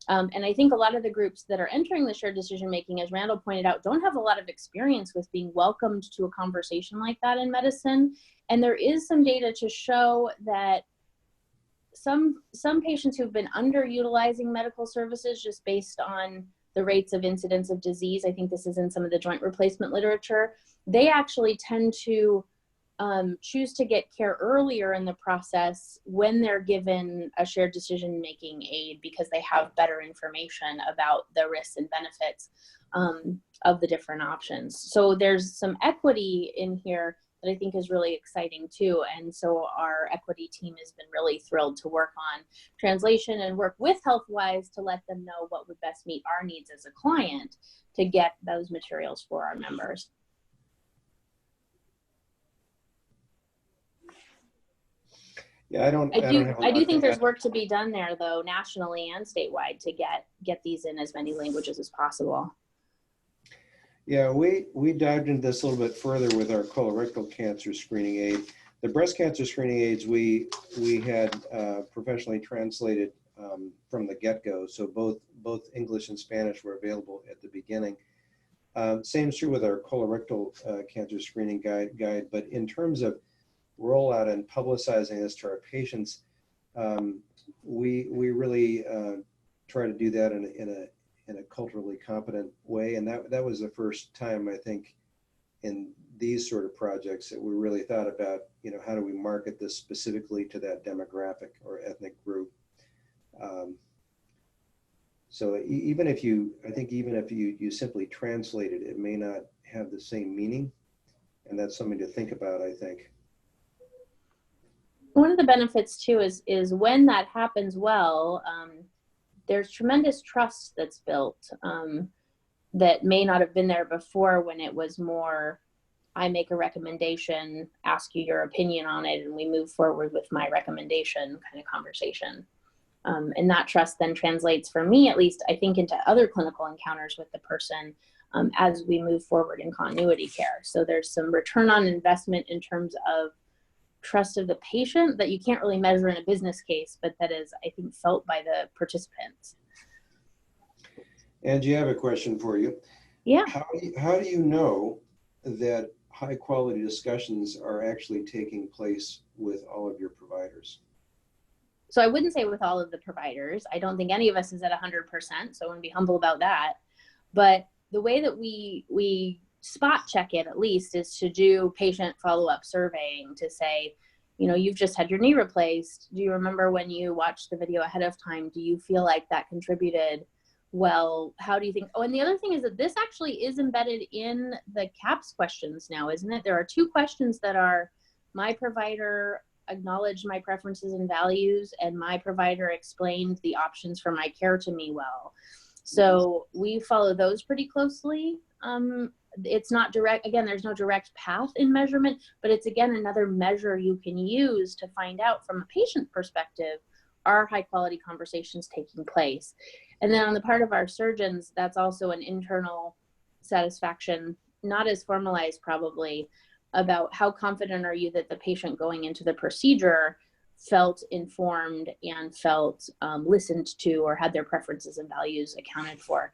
And I think a lot of the groups that are entering the shared decision making, as Randall pointed out, don't have a lot of experience with being welcomed to a conversation like that in medicine. And there is some data to show that some patients who've been underutilizing medical services just based on the rates of incidence of disease, I think this is in some of the joint replacement literature, they actually tend to choose to get care earlier in the process when they're given a shared decision-making aid, because they have better information about the risks and benefits of the different options. So there's some equity in here that I think is really exciting too. And so our equity team has been really thrilled to work on translation and work with HealthWise to let them know what would best meet our needs as a client to get those materials for our members. Yeah, I do think there's work to be done there, though, nationally and statewide, to get these in as many languages as possible. Yeah, we dived into this a little bit further with our colorectal cancer screening aid. The breast cancer screening aids we had professionally translated from the get-go, so both English and Spanish were available at the beginning. Same is true with our colorectal cancer screening guide, but in terms of rollout and publicizing this to our patients, we really try to do that in a culturally competent way, and that was the first time, I think, in these sort of projects that we really thought about, how do we market this specifically to that demographic or ethnic group. So even if you simply translate it, it may not have the same meaning, and that's something to think about, I think. One of the benefits too is when that happens well, there's tremendous trust that's built that may not have been there before, when it was more, I make a recommendation, ask you your opinion on it, and we move forward with my recommendation kind of conversation. And that trust then translates, for me at least, I think, into other clinical encounters with the person as we move forward in continuity care. So there's some return on investment in terms of trust of the patient that you can't really measure in a business case, but that is, I think, felt by the participants. Angie, I have a question for you. Yeah. How do you know that high quality discussions are actually taking place with all of your providers? So I wouldn't say with all of the providers. I don't think any of us is at 100%, so I want to be humble about that. But the way that we spot check it, at least, is to do patient follow-up surveying to say, you've just had your knee replaced. Do you remember when you watched the video ahead of time? Do you feel like that contributed? Well, how do you think? Oh, and the other thing is that this actually is embedded in the CAPS questions now, isn't it? There are 2 questions that are, my provider acknowledged my preferences and values, and my provider explained the options for my care to me well. So we follow those pretty closely. It's not direct, again, there's no direct path in measurement, but it's, again, another measure you can use to find out from a patient perspective, are high quality conversations taking place? And then on the part of our surgeons, that's also an internal satisfaction, not as formalized probably, about how confident are you that the patient going into the procedure felt informed and felt listened to, or had their preferences and values accounted for.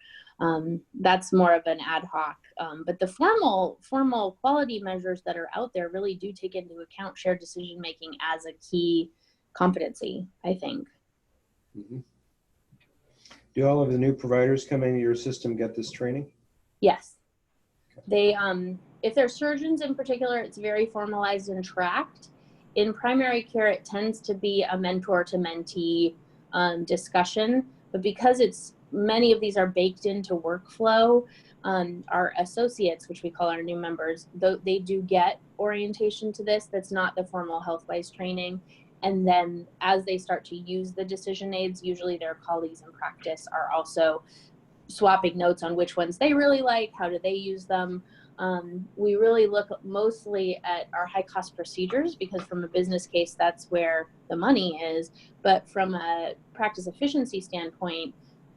That's more of an ad hoc, but the formal quality measures that are out there really do take into account shared decision making as a key competency, I think. Mm-hmm. Do all of the new providers coming into your system get this training? Yes. They, if they're surgeons in particular, it's very formalized and tracked. In primary care, it tends to be a mentor to mentee discussion, but because many of these are baked into workflow, our associates, which we call our new members, they do get orientation to this. That's not the formal health-wise training. And then as they start to use the decision aids, usually their colleagues in practice are also swapping notes on which ones they really like, how do they use them. We really look mostly at our high cost procedures, because from a business case, that's where the money is. But from a practice efficiency standpoint,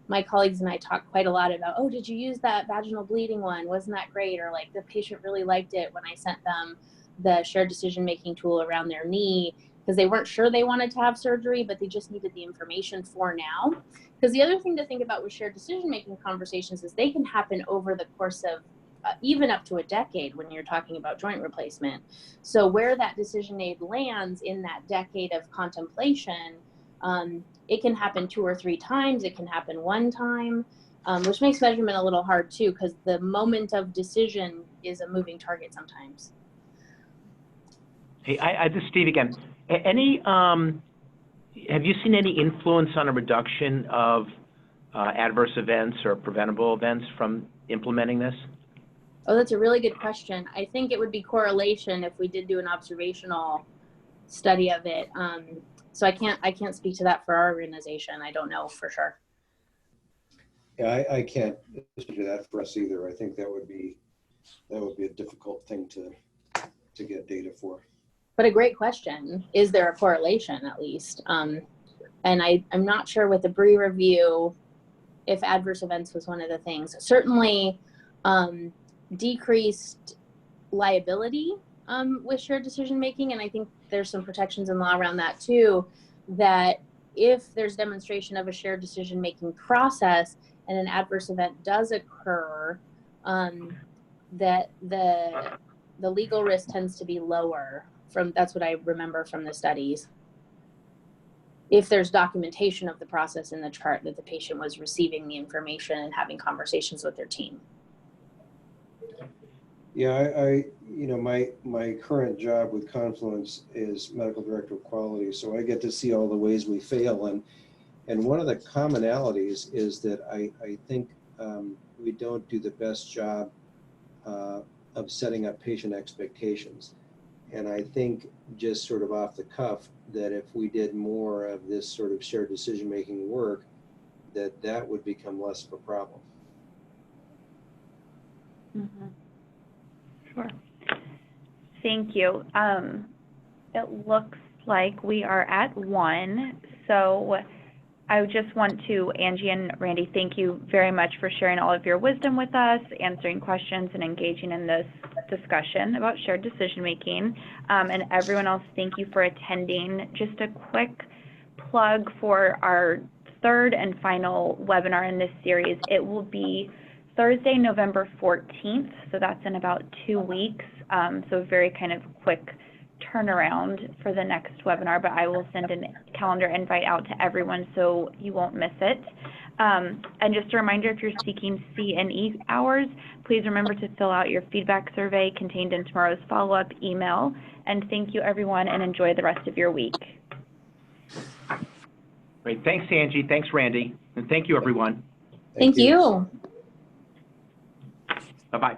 my colleagues and I talk quite a lot about, oh, did you use that vaginal bleeding one? Wasn't that great? Or like, the patient really liked it when I sent them the shared decision-making tool around their knee, because they weren't sure they wanted to have surgery, but they just needed the information for now. Because the other thing to think about with shared decision-making conversations is they can happen over the course of even up to a decade when you're talking about joint replacement. So where that decision aid lands in that decade of contemplation, it can happen 2 or 3 times. It can happen 1 time, which makes measurement a little hard too, because the moment of decision is a moving target sometimes. Hey, this is Steve again. Have you seen any influence on a reduction of adverse events or preventable events from implementing this? Oh, that's a really good question. I think it would be correlation if we did do an observational study of it. So I can't speak to that for our organization. I don't know for sure. Yeah, I can't speak to that for us either. I think that would be a difficult thing to get data for. But a great question. Is there a correlation at least? And I'm not sure with the Bree review if adverse events was one of the things. Certainly decreased liability with shared decision making, and I think there's some protections in law around that too, that if there's demonstration of a shared decision making process and an adverse event does occur, that the legal risk tends to be lower. That's what I remember from the studies. If there's documentation of the process in the chart that the patient was receiving the information and having conversations with their team. Yeah, my current job with Confluence is medical director of quality, so I get to see all the ways we fail, and one of the commonalities is that I think we don't do the best job of setting up patient expectations. And I think, just sort of off the cuff, that if we did more of this sort of shared decision-making work, that would become less of a problem. Mm-hmm. Sure. Thank you. It looks like we are at 1. So I just want to, Angie and Randy, thank you very much for sharing all of your wisdom with us, answering questions, and engaging in this discussion about shared decision-making. And everyone else, thank you for attending. Just a quick plug for our third and final webinar in this series. It will be Thursday, November 14th, so that's in about 2 weeks. So very kind of quick turnaround for the next webinar, but I will send a calendar invite out to everyone so you won't miss it. And just a reminder, if you're seeking C&E hours, please remember to fill out your feedback survey contained in tomorrow's follow-up email. And thank you, everyone, and enjoy the rest of your week. Great. Thanks, Angie. Thanks, Randy. And thank you, everyone. Thank you. Bye-bye.